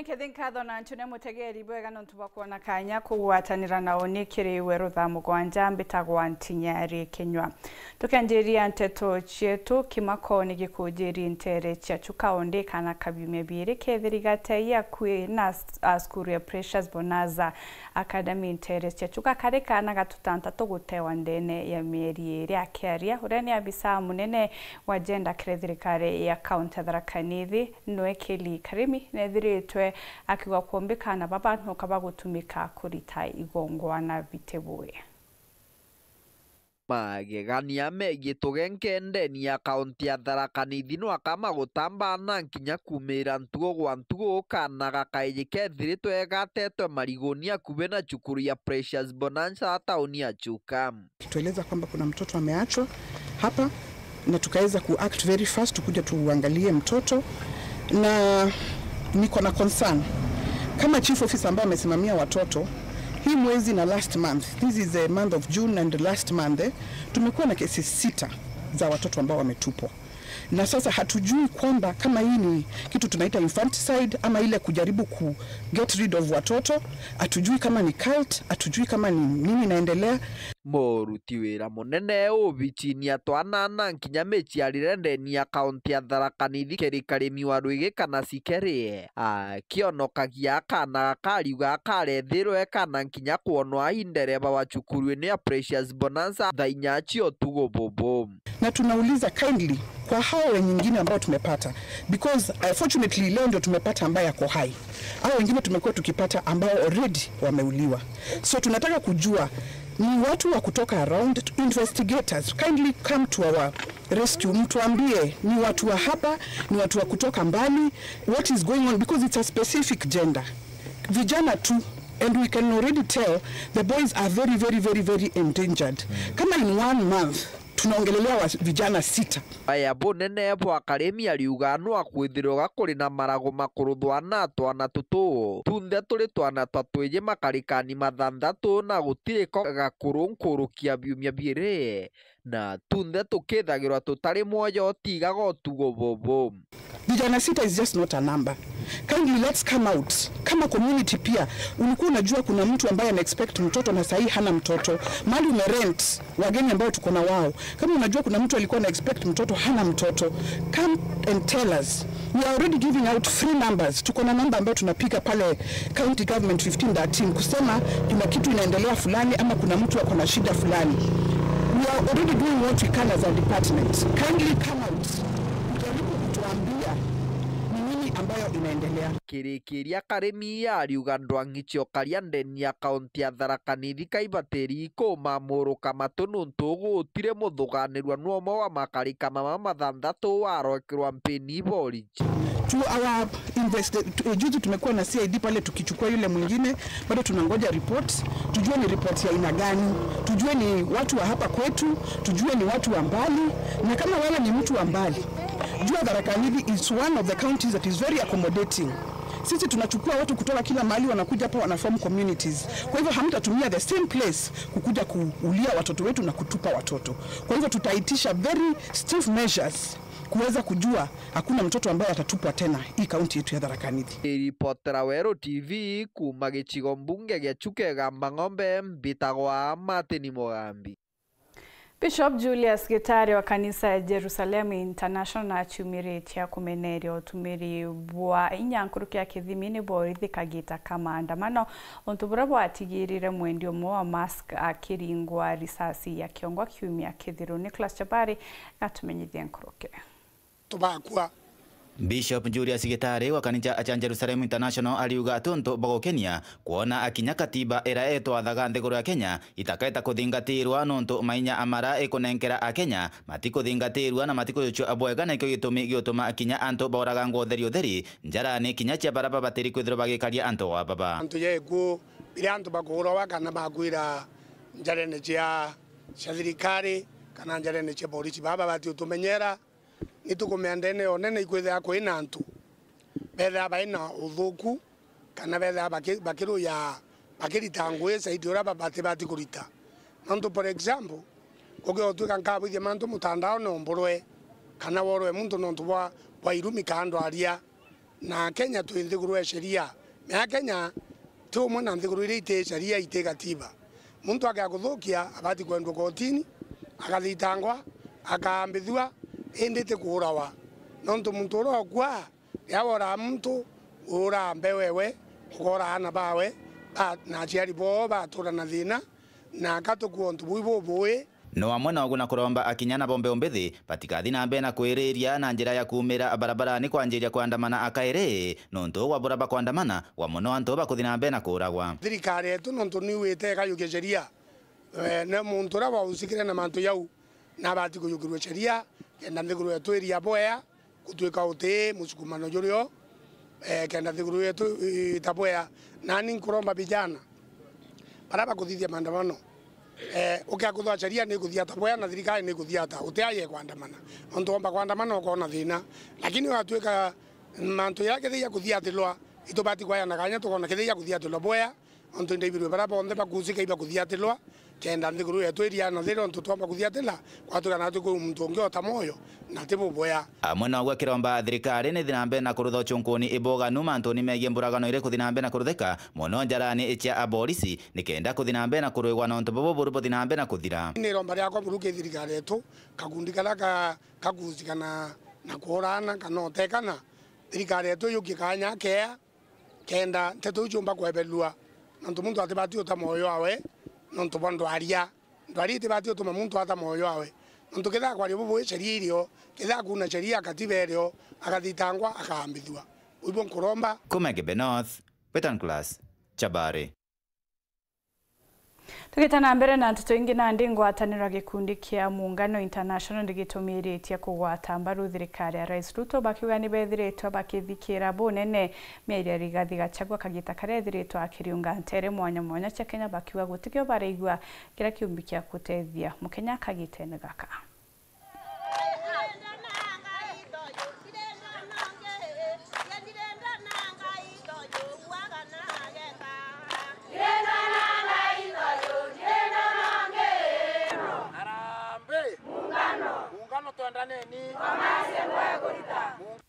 kethinkatho na ntune mutegeri bwega nontuba kuona kanya kugwatanira nao nikiri werutha mugwanja mbitagwa Ntinyari Kinyua tukanjiria nteto cietu kimakoni gikujiri ntere cia chukaonde kana kabiume biri kethirigate ya kwina skuru ya Precious Bonanza Academy ntere cia chuka kareka na gatutanta tugutewa ndene ya mieri iri akiaria ureni abisa munene wa gender kethirikare ya county Tharaka Nithi Noekeli Karimi nethiritwe akiwa kuombekana babantu kabagutumika kurita igongwana bitebuye magegania megie tugenkendeni ya kaunti ya Tharaka Nithi no akama gutamba na nkinya kumira ntugo gwa ntugo kana gakaiji kethiritwe gatetwe marigonia kube na chukuru ya Precious Bonanza tauni ya Chuka. Tueleza kwamba kuna mtoto ameachwa hapa na tukaweza kuact very fast tukuja tuangalie mtoto na niko na concern kama chief officer ambaye amesimamia watoto hii mwezi na last month, this is the month of June and last month tumekuwa na kesi 6 za watoto ambao wametupwa, na sasa hatujui kwamba kama hii ni kitu tunaita infanticide ama ile kujaribu ku get rid of watoto, hatujui kama ni cult, hatujui kama ni nini inaendelea. Moruti wira munene obichini atwana na nkinya mechiarire ndeni ya kaunti ya Tharaka Nithi kerikarimi wa Rwigi kana Sikeri kionokagia kana kariuga karethirwe kana nkinya kuonwa indereba wa chukuru ya Precious Bonanza thainya cio tugo bobo. Na tunauliza kindly kwa hao wengine ambao tumepata, because fortunately leo ndio tumepata ambaye yako hai, hao wengine tumekuwa tukipata ambao already wameuliwa, so tunataka kujua ni watu wa kutoka around investigators kindly come to our rescue, mtuambie ni watu wa hapa, ni watu wa kutoka mbali, what is going on, because it's a specific gender, vijana tu, and we can already tell the boys are very endangered. Kama in 1 month tunaongelelea vijana 6 aya bonene bwa Karimi aliuga no akwithirwo gakuri na marago makuruthwa na twana tutu tunthe turi twana twatwije makarikani mathanthatu na gutiriko gakurunkurukia biumia bire na tunthe tukithagirwa tutari moyo tigaga tugo bobo. Vijana 6 is just not a number. Kindly let's come out. Kama community pia ulikuwa unajua kuna mtu ambaye ana expect mtoto na sahi hana mtoto, mali umerent wageni ambao tuko na wao, kama unajua kuna mtu alikuwa na expect mtoto hana mtoto, come and tell us. We are already giving out free numbers. Tuko na namba ambayo tunapiga pale county government 1513 kusema kuna kitu inaendelea fulani ama kuna mtu ako na shida fulani. We are already doing what we can as a department. Kindly come out. Mjaribu kutuambia ni nini ambayo inaendelea. Kirikiria Karimi aliuga ndwangicio karia ndeni ya kaunti ya Tharaka Nithi kaibateri kuma muruka matunu ntugu tire muthuganirwa nuomo wa makarika mama mathanthatu warokirwa mpeni bori to our juzi tumekuwa na CID pale tukichukua yule mwingine, bado tunangoja report, tujue ni report ya aina gani, tujue ni watu wa hapa kwetu, tujue ni watu wa mbali, na kama wala ni mtu wa mbali, jua Tharaka Nithi is one of the counties that is very accommodating. Sisi tunachukua watu kutoka kila mahali wanakuja hapa wanaform communities. Kwa hivyo hamtatumia the same place kukuja kuulia watoto wetu na kutupa watoto. Kwa hivyo tutaitisha very stiff measures kuweza kujua hakuna mtoto ambaye atatupwa tena hii kaunti yetu ya Tharaka Nithi. Reportera Wero TV kuma gicigo mbunge gya Chukega Mang'ombe mbitagwa Martin Mugambi. Bishop Julius Gitare wa kanisa ya Jerusalem International achumiritia kumenerio tumiri bwa inyankurukia kithimini borithi kagita kama andamano ontubura bwa atigirire mwendio mwa mask akiringwa risasi ya kiongwa kiumia kithiru. Nicholas Chabari atumenyithia nkuruke tubakwa. Bishop Julius Gitare wa kanisa ya Jerusalem International aliuga atuntu bago Kenya kuona akinya katiba era eto athaga nthiguru ya Kenya itakaeta kuthingatirwa nontu mainya amara ikunenkera a Kenya matikuthingatirwa na matikucho abwega na ikyo gitumi giotuma akinya antu boraga ngotherio theri njara ni kinya cia baraba batiri kwithiro bagikaria antu wa baba antu yegu bila antu bagorowa kana bagwira njarene cia thirikari kana njarene cia polisi baba bati utumenyera nitukumeandene onene ikwithia kwina antu betha baina uthuku kana betha bakiru ya bakirita ngwe saidi ora bati kurita nantu. For example koge otuka nkabithia mantu mutandao no mburwe kana worwe muntu nontu wa irumi kando aria na Kenya tu nthiguru ya sheria mea Kenya tu mwana nthiguru ile ite sheria ite katiba muntu akaguthukia abati kwendwa kotini akathitangwa akaambithua indite kuurawa nontu muntu ro kwa yawora muntu ura mbewewe ukora ana bawe na ciari bo batura na thina na katukuo ntu buibubuи no amwe na oguna kuromba akinyana bombe ombethi patikathi na mbena kwiriria na njira ya kumira barabarani kwanjiria kuandamana akaire nontu wa buraba kuandamana wa muno antu bakuthina mbena kuragwa thirikari yetu nontu niwite kayuke sheria ne muntu ra usikire na mantu yau na bati kuyukirwe sheria kenda nthiguru yetu iria boya kutuika uti musukumano jurio kenda nthiguru yetu itaboya nani nkuromba vijana baraba kuthithia maandamano ukakutha sheria ni kuthia taboya na thirikari ni kuthia ta utiaye kuandamana onto omba kuandamana ukona thina lakini watuika mantu yake thia kuthia tilwa itobati kwa na kanya tukona kithia kuthia tilwa boya onto ndibirwe baraba onde bakusika iba kuthia tilwa kenda nthiguru yetu iria na thiro onto tomba kuthia tila kwatuka na tuku muntu ngiota moyo na tibu boya amwe na ogwa kiromba thirikari ni thinambe na kurutha chunkuni iboga numa antoni megie mburagano ire kuthinambe na kurutheka muno njarani icia aborisi nikenda kuthinambe na kurwigwa na onto bobo buru thinambe na kuthira ni romba ria kwa buruke thirikari yetu kagundi kala kakuzikana na kurana kana otekana thirikari yetu yuki kanya kea kenda tetu chumba kwebelua nantu muntu atibati uta moyo awe nontu bondo aria ndwari tibati utuma muntu ata moyo awe nontu ketha kwa ribu sheria irio ketha kuna sheria katiberio akathitangwa akaambithua uibo nkuromba Kumegebe North Petan Class Chabare Tukitana mbere na ntutu ingi na ndi ngwatanira gikundi kia Muungano International ndigitumiritie kugwata mbaru thirikari ya Rais Ruto bakiuga ni bethiritwe bakithikira bunene Mary Rigathi Gachagua kagita karethiritwe akiriunga ntere mwanya mwanya cia Kenya bakiuga gutikio baraigua kira kiumbi kia kutethia Mukenya kagitene gaka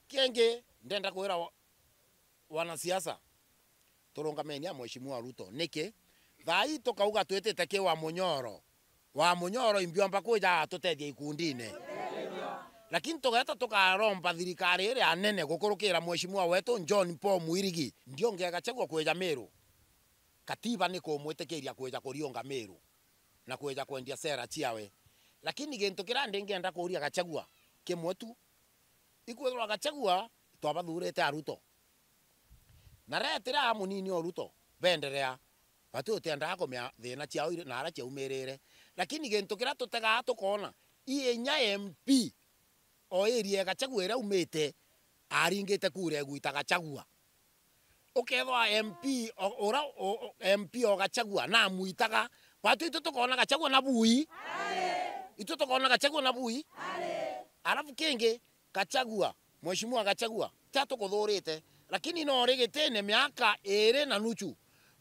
Kienge ndenda kwira wanasiasa turungamenia mheshimiwa Ruto niki thai tukauga twitite ki wa munyoro imbiomba kuja tutethia ikundine lakini tugeta tukaromba thirikari ire anene gukurukira mheshimiwa wetu John Paul Mwirigi ndio ngega chagwa kweja Meru katiba ni kumwitikiria kweja kurionga Meru na kweja kwendia sera ciawe lakini gintu kirandi ngenda kuria Gachagua kimwetu ikwethwa Gachagua twabathurite Ruto na retira munini o Ruto benderea batu tenda komya thina ciao na ara ciaumirire lakini gintu kira tutega tukona ienya MP o area Gachagua ira umite aringite kure gwita Gachagua ukethwa MP ora MP o Gachagua na muitaga batu tukona Gachagua na bui itu tukona Gachagua na bui alafu kingi Gachagua mheshimiwa Gachagua tatu kuthurite lakini no rigitene miaka 2 na nuchu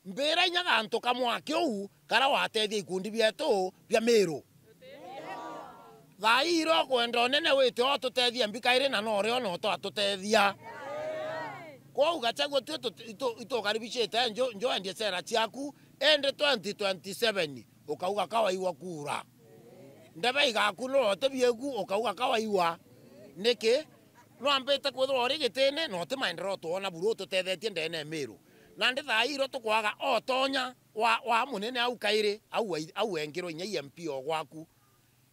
mbera nyaga anto kamwa kiu kara watethia ikundi bietu bia Meru thairo kwenda nene wite o tutethia mbika 2 na no rio no to atutethia kwa Gachagua tu karibishite njo endie sera ciaku ende 2027 ukauga kawaiwa kura ndebe igaku no tebiegu ukauga kawaiwa niki no ambete kwethwa ori gitene no te maendeleo tuona buru tutethetie ndene Meru na ndi thairo tukwaga o tonya wa munene au kaire au engiro nya MP o gwaku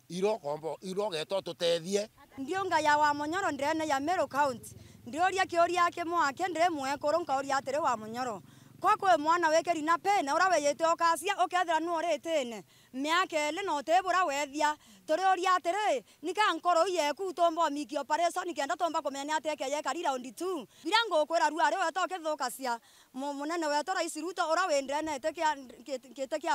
iro kombo iro geto tutethie ndio nga ya wa Munyoro ndene ya Meru County ndio ria kioria yake mwake ndire mwe kurunka ori atire wa Munyoro kwa kwe mwana wekeri na pene ura weyete okasia okethira no retene miaka ele no tebura wethia turi ori atire nika nkoro yeku tombo miki operation kenda tomba komenya ateke ye kari round 2 birango kwera ru ari weto kethukacia munene weto Rais Ruto ura wendene tekia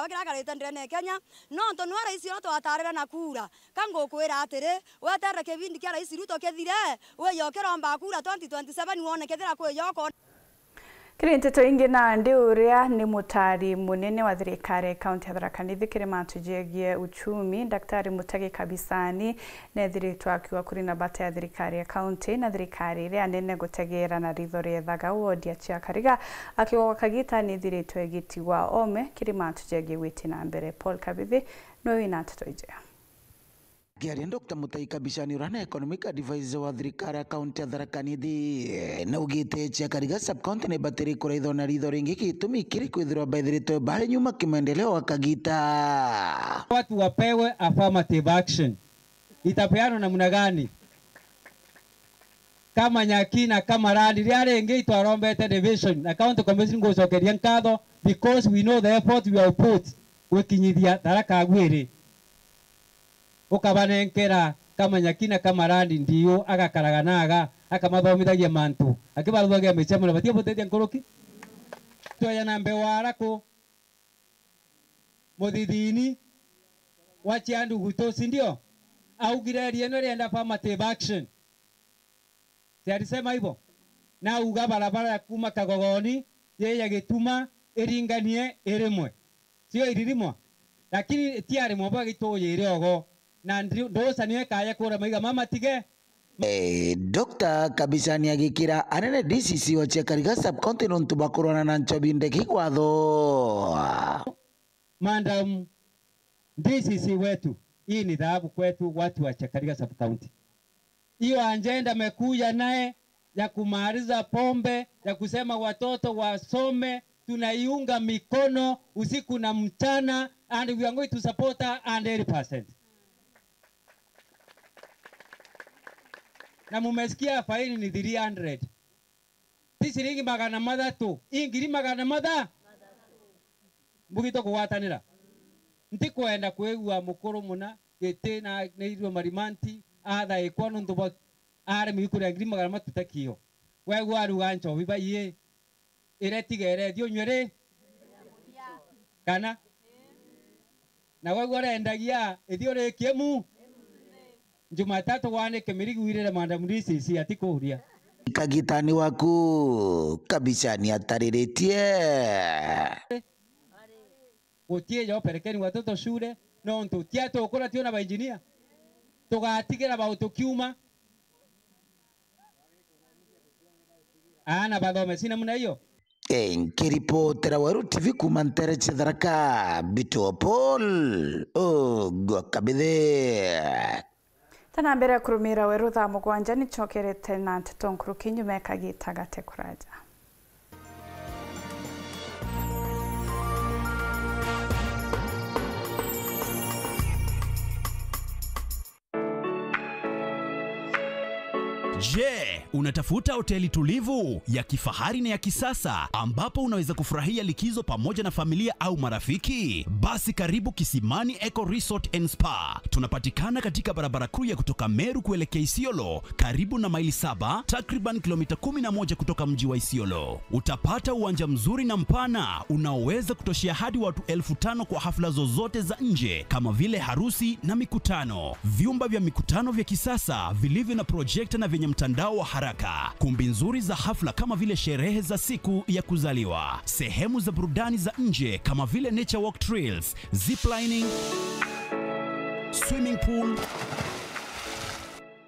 wekira karete ndene Kenya no nto no Rais Ruto atarira na kura kango kwera atire wetere kebindi kia Rais Ruto kethire we yokera mba kura 2027 wone kethira kwe yoko Kirinteto ingi na ndi uria ni mutari munene wa thirikari kaunti ya Tharaka Nithi kiri matujegie uchumi Daktari Mutagi Kabisani nethiritwo akiwa kuri na bata ya thirikari ya kaunti na thirikari iria nene gutegera na ritho riethaga wodi ya Chiakariga akiwa wakagita nethiritwo egitiwa ome kiri matujegie witi na mbere Paul Kabithi no wina tutoije. Kiaria Dr. Mutagi Kabisani urana economic advisor wa thirikari ya kaunti ya Tharaka Nithi na ugite Chiakariga sub-county ni batiri kuraitho na ritho ringi gitumi kiri kwithirwa baithirito bari nyuma kimaendeleo wakagita. Watu wapewe affirmative action. Itapeanwa namna gani? Kama Nyakina kama Randi riare ingi itwarombete division na county commission gocokeria nkatho because we know the effort we have put wikinyithia Tharaka Agwiri. Ukabanenkera kama Nyakina kama Randi ndiyo agakaraganaga akamathomithagia mantu akibaruthagia micemo na batie botetia nkoroki toya nambe warako muthithini wachiandu gutosi ndio augirerie no rienda affirmative action alisema hivyo na uga barabara ya kuma Kagogoni yeye gituma iringanie irimwe sio iririmwa lakini tiari mwa gitoye iriogo na ndosa niwe kaya kura maiga mama tige. Dr. Kabisani agikira anene DCC wa Chiakariga sub-county nontu bakorana na nchobinde kikwatho. Madam DCC wetu, hii ni dhahabu kwetu watu wa Chiakariga sub-county. Hiyo agenda mekuja naye ya kumaliza pombe, ya kusema watoto wasome, tunaiunga mikono usiku na mchana and we are going to support her 100%. Na mumesikia faini ni 300. Tisiringi magana madatu. Ingiri magana madha. Mbugito kuwatanira. Ntikuenda kwegua mukuru muna gete na neirwo marimanti atha ikono nduba are mikure ngiri magana matutakio. Wegua arugancho bibaye. Iretigere dio nywere. Kana. Na wegua rendagia edio rekiemu. Jumatatu wane kemiriguirire Madam DCC atikuria Kagitani waku Kabisani atariritie utie jo perekeni watoto shule no ntu tiato ukora tiona ba engineer tugatigera ba utukiuma ana bathome sina muna hiyo nkiripotera Waru TV kumantere Tharaka Bito Paul Kabithi. Tana mbere kurumira Weru Thamu Gwanja ni chokerete na nteto kinyume kagitaga tekuraja. Je, unatafuta hoteli tulivu ya kifahari na ya kisasa ambapo unaweza kufurahia likizo pamoja na familia au marafiki? Basi karibu Kisimani Eco Resort and Spa. Tunapatikana katika barabara kuu ya kutoka Meru kuelekea Isiolo, karibu na maili 7, takriban kilomita 11 kutoka mji wa Isiolo. Utapata uwanja mzuri na mpana unaoweza kutoshea hadi watu 5,000 kwa hafla zozote za nje kama vile harusi na mikutano. Vyumba vya mikutano vya kisasa vilivyo na projector na vyenye mtandao wa haraka, kumbi nzuri za hafla kama vile sherehe za siku ya kuzaliwa, sehemu za burudani za nje kama vile nature walk trails, ziplining, swimming pool,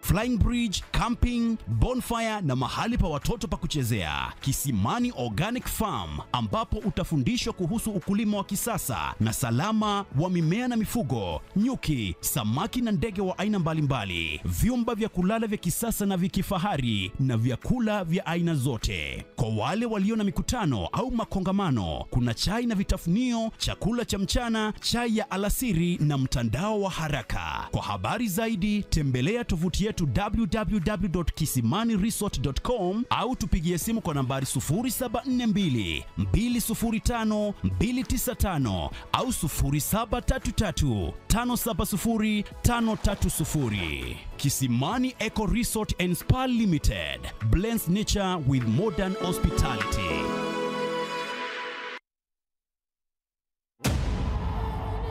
flying bridge, camping, bonfire na mahali pa watoto pa kuchezea. Kisimani Organic Farm ambapo utafundishwa kuhusu ukulima wa kisasa na salama wa mimea na mifugo, nyuki, samaki na ndege wa aina mbalimbali. Vyumba vya kulala vya kisasa na vya kifahari na vyakula vya aina zote. Kwa wale walio na mikutano au makongamano, kuna chai na vitafunio, chakula cha mchana, chai ya alasiri na mtandao wa haraka. Kwa habari zaidi tembelea tovuti yetu www.kisimaniresort.com au tupigie simu kwa nambari 0742 205 295 au 0733 570 530. Kisimani Eco Resort and Spa Limited blends nature with modern hospitality.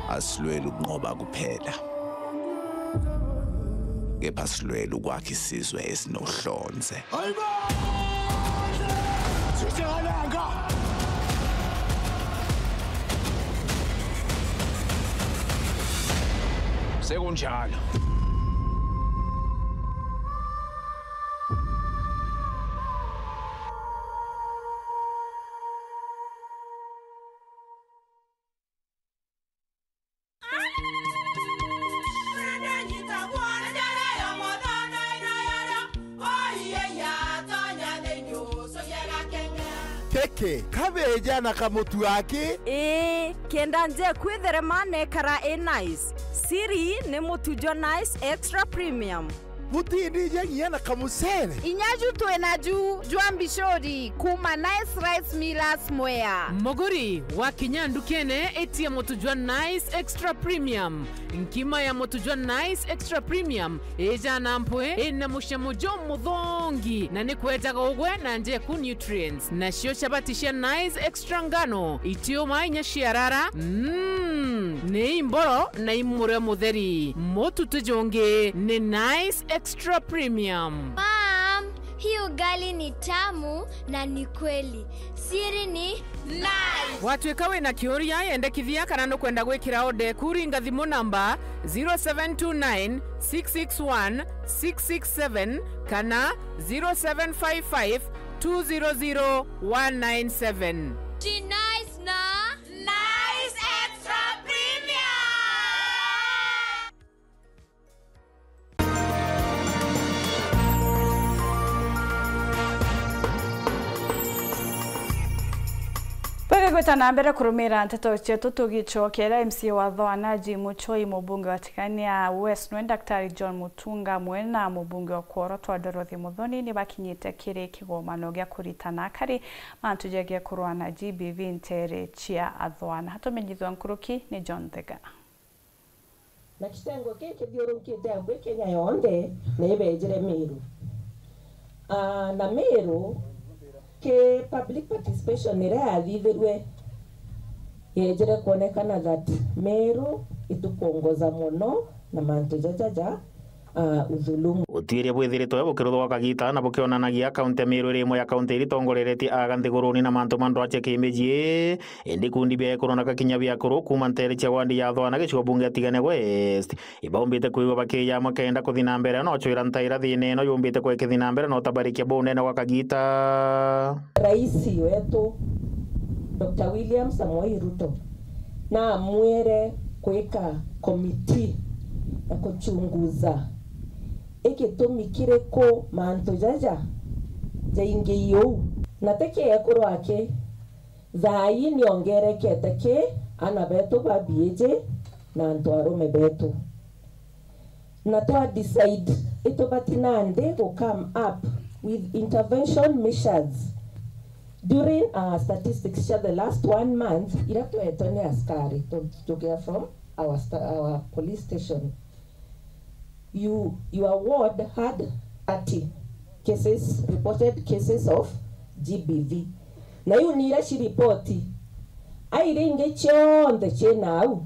Asilwela ukunqoba kuphela, kepha silwela ukwakha isizwe esinohlonze. sekunjalo Keke, kabeja na kamutu wake? Kenda nje kwitherema nekara nice. Siri ni mutujo nice extra premium. Mutindi ngia na kamusere. Inyaju tuenaju juambishori kuma nice rice millers mwea. Moguri wa kinyandu kene eti ya motujwa nice extra premium. Nkima ya motujwa nice extra premium eja nampwe ena mushamujo mudhongi na nikweta gogwe na nje ku nutrients na shio shabatisha nice extra ngano itio mainya shiarara ne imboro na imure mutheri motutujonge ne nice extra premium. Mom, hii ugali ni tamu na ni kweli. Siri ni nice. Watwekawe na kioria yende kithia kana no kwenda gwikira ode kuringa thimu namba 0729 661 667 kana 0755 200 197. Ti nice na nice extra premium. Gweta na mbere kurumira nteto chetu tugichokera MC wa Thwana Jim Choi mubunge wa Tikania West no Daktari John Mutunga mwena mubunge wa Kuorotwa Dorothy Muthoni ni bakinyite kiri kigomano gya kuritana kari mantuje gya kurwana GBV ntere chia Athwana hatumenyithwa nkuruki ni John Thega na kitengo keke thiurukite ambwe Kenya yonde na ibejire Meru na Meru ke public participation ire athithirwe yejere kuonekana that Meru itukuongoza muno na mantu jajaja uthulumu utire bwithiritwe bukirutho wa Kagita na bukionanagia kaunti Meru rimwe ya kaunti iritongorereti aganthiguruni na mantu mandu ache kimeji indi kundi bia korona kakinya bia kuru kuma ntere cha wandi ya Thwana gicigo bunge atigane West ibombite kuiwa bakiya makenda kuthina mbere no chwira ntaira thine no yumbite kwekithina mbere no tabarikia bunene wa Kagita raisi wetu Dr. William Samoei Ruto na mwere kuweka komiti ya kuchunguza ikitumikire ko manto jaja jaingiyo na teke ekuru wake thai niongerekete ke ana betu babieje na ntwarume betu na to decide ito batinande to come up with intervention measures during our statistics share the last 1 month irato etone askari to get from our police station. Your ward had 30 cases, reported cases of GBV. Na yu nira shi reporti. Airinge chonde chenau.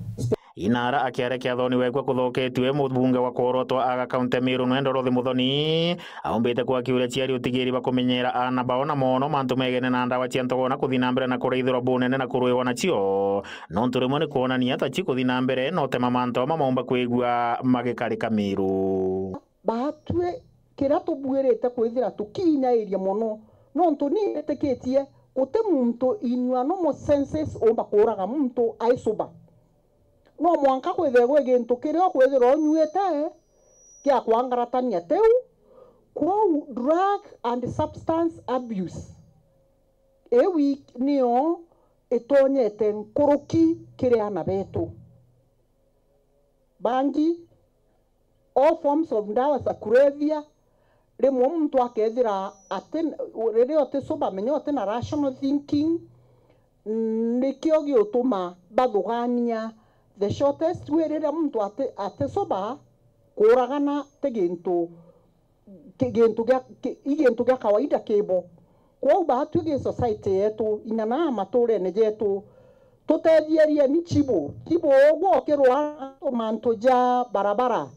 Inara akiarekia Thoni wekwa kuthoketwe mubunge wa Kuorotwa aga kaunti Meru no Dorothy Muthoni aumbite kwa kiure ciari utigiri bakumenyera ana baona mono mantu megene na ndawa cia ntogona kuthina mbere na kureithira bunene na kuruiwa nacio no nturimo ni kuonania ta ci kuthina mbere no tema mantu mamomba kwigua magikarika Meru batwe kira tubwirite kwithira tukinya iria mono no ntuni eteketie gute muntu inywa no mo senses omba kuraga muntu aisuba no mwanka kwithegwe gintu kirio kwithira onyuete kia kwangaratania teu kwa drug and substance abuse ewi nio etonyete nkuruki kiria na betu bangi all forms of ndawa za kulevya rimwe muntu akethira ati ririo tisuba menyo ati na rational thinking nikio giutuma bathugania the shortest way rira muntu ate soba kuragana tegintu gya kawaida kibo kwa bahatu ge society yetu inana mature nejetu tutethierie ni chibo ogwo kirwa mantu ja barabara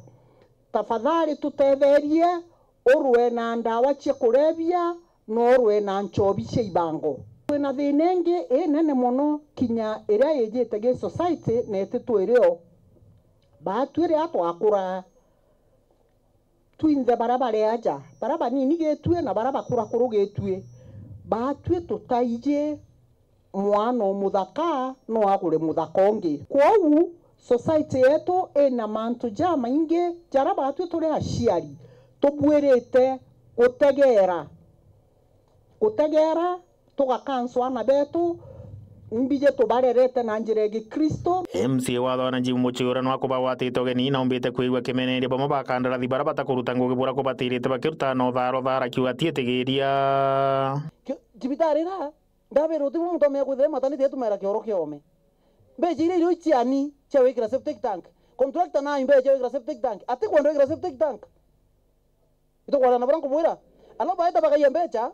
tafadhali tutetherie urwe na ndawa cia kulevya norwe na nchobi cia ibango kwina thinenge nene muno kinya iria yejete ge society netitwo irio batwire atwakura twinze barabara aja baraba nini getue na baraba kura kuru getue batwe tutaije mwana muthaka no agure muthaka ongi kwou society yetu ina mantu jama inge jara batwe turi aciari tubwirite gutegera tugakanswa na betu mbije tubarerete na njire gi Kristo. MC wathona Jim Muchura no akuba watito geni na umbite kuigwa kimeneire bomo bakandarathi bara batakuruta ngugi bura kubatirite bakiruta no tharo kiuga tietegeria jibitari ra ndabero timu mutome kuthema matani tetu mera kioro kiome mbejire iro chiani chewe kira septic tank contractor na imbe chewe kira septic tank ati kwendo kira septic tank ito kwa na branco bwira ano baita bakayembecha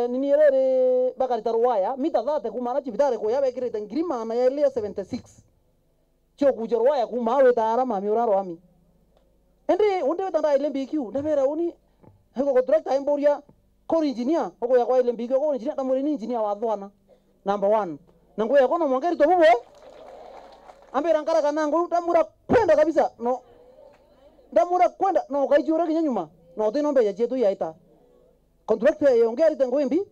nini erere bakarita ruwaya mita dhate kumana chibitare ko yabe kireta ngirima na ya 76 cho kuja ruwaya kumawe tara mami uraro ami ende unde tanda ile BQ ndabera uni hego contractor imboria core engineer hoko ya kwa ile BQ core engineer tamuri ni engineer wa dhwana number 1 nango ya kono mongeri to bubo ambera ngara kanango tamura kwenda kabisa no ndamura kwenda no kaijura kinyanyuma no tinombe ya jetu yaita contractor yongeri tengo imbi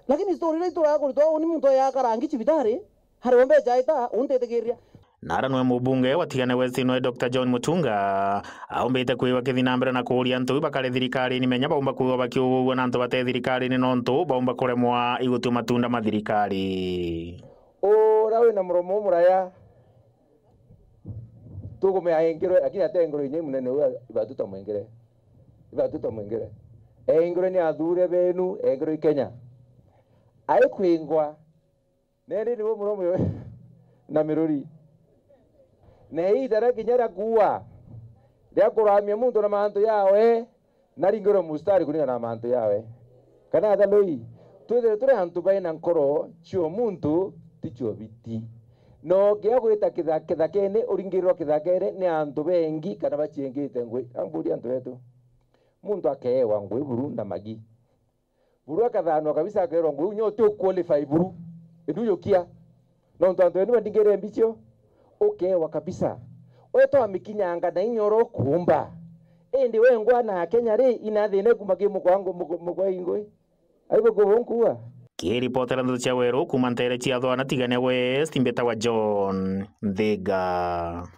lakini story ile to yako to ni muntu ya karangi chibitari hari ombe jaita untetegeria nara no mubunge watigane wesi no Dr. John Mutunga aumbite kuiwa kithinambere na kuria ntu bakare thirikari ni menya baumba kuwa bakiugwa na ntu bate thirikari ni no ntu baumba kuremwa igutu matunda mathirikari rawe na muromo muraya tuko me aengero akina tengero inye munene wa ibatuta mwengere engoro ni athure benu engoro Kenya ai kwingwa neri ni muromo na mirori nei dara kinyara kuwa ndia kuramia muntu na mantu yawe nari ngoro mustari kuninga na mantu yawe kana daloi ture antu baina nkoro chio muntu ticho biti no kia gwita kithakene uringirwa kithakene ni antu bengi kana bachiengite ngwe amburi antu wetu muntu akewa ngwe buru na magi buru akathano kabisa akerwa ngwe nyote qualify buru eduyo kia no ntu antu enu bandingere mbicho okewa kabisa weto amikinyanga na inyoro kumba endi wengwa na Kenya ri inathine kumage mukwango mukwaingwe aibo kubonkuwa kiripotera ndu cha weru kumantere chia thwana tigane West imbeta wa John Thiga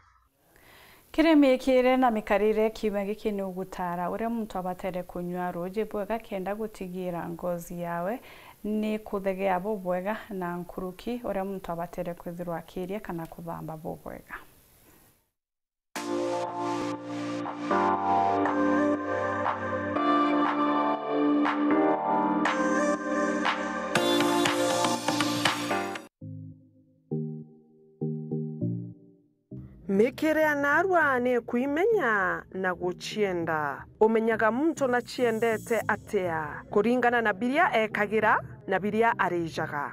kiremekire na mikarire kiume giki ni ugutara uria muntu abatere kunywa roje bwega kenda gutigira ngozi yawe ni kuthegea bwega na nkuruki uria muntu abatere kwithirwa akirie kana kuthamba bwega. Mikire anarwa ne kuimenya na guchienda umenyaga muntu na chiendete atia kuringana na biria ekagira na biria arijaga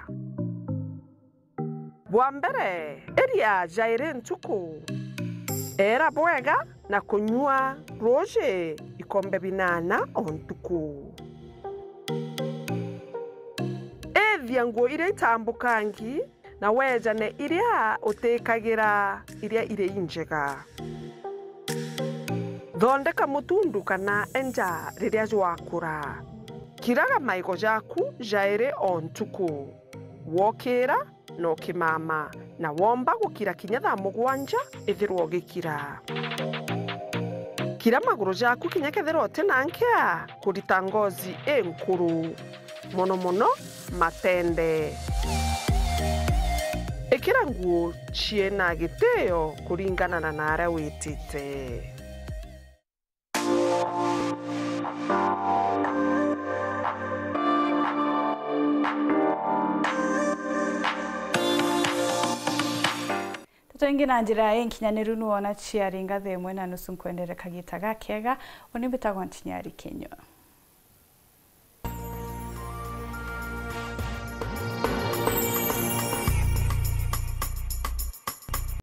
bwa mbere eria jaire ntuku era bwega na kunywa roje ikombe binana ontuku ethia nguo iria itambukangi na wejane iria utekagira iria ire injega thondeka mutundu kana enja riria jwakura kiraga maigo jaku jaire ontuku wokira no kimama na womba gukira kinya thaa mugwanja ithirwo gikira kira maguru jaku kinya kethirwo tinankea kurita ngozi enkuru mono matende ekira nguo chiena giteo kuringana na nara witite Tutoingi na njira enkinyaniru nuona chiaringa themwe na nusu nkwendere kagita gakega onibitagwa ntinyari Kenya.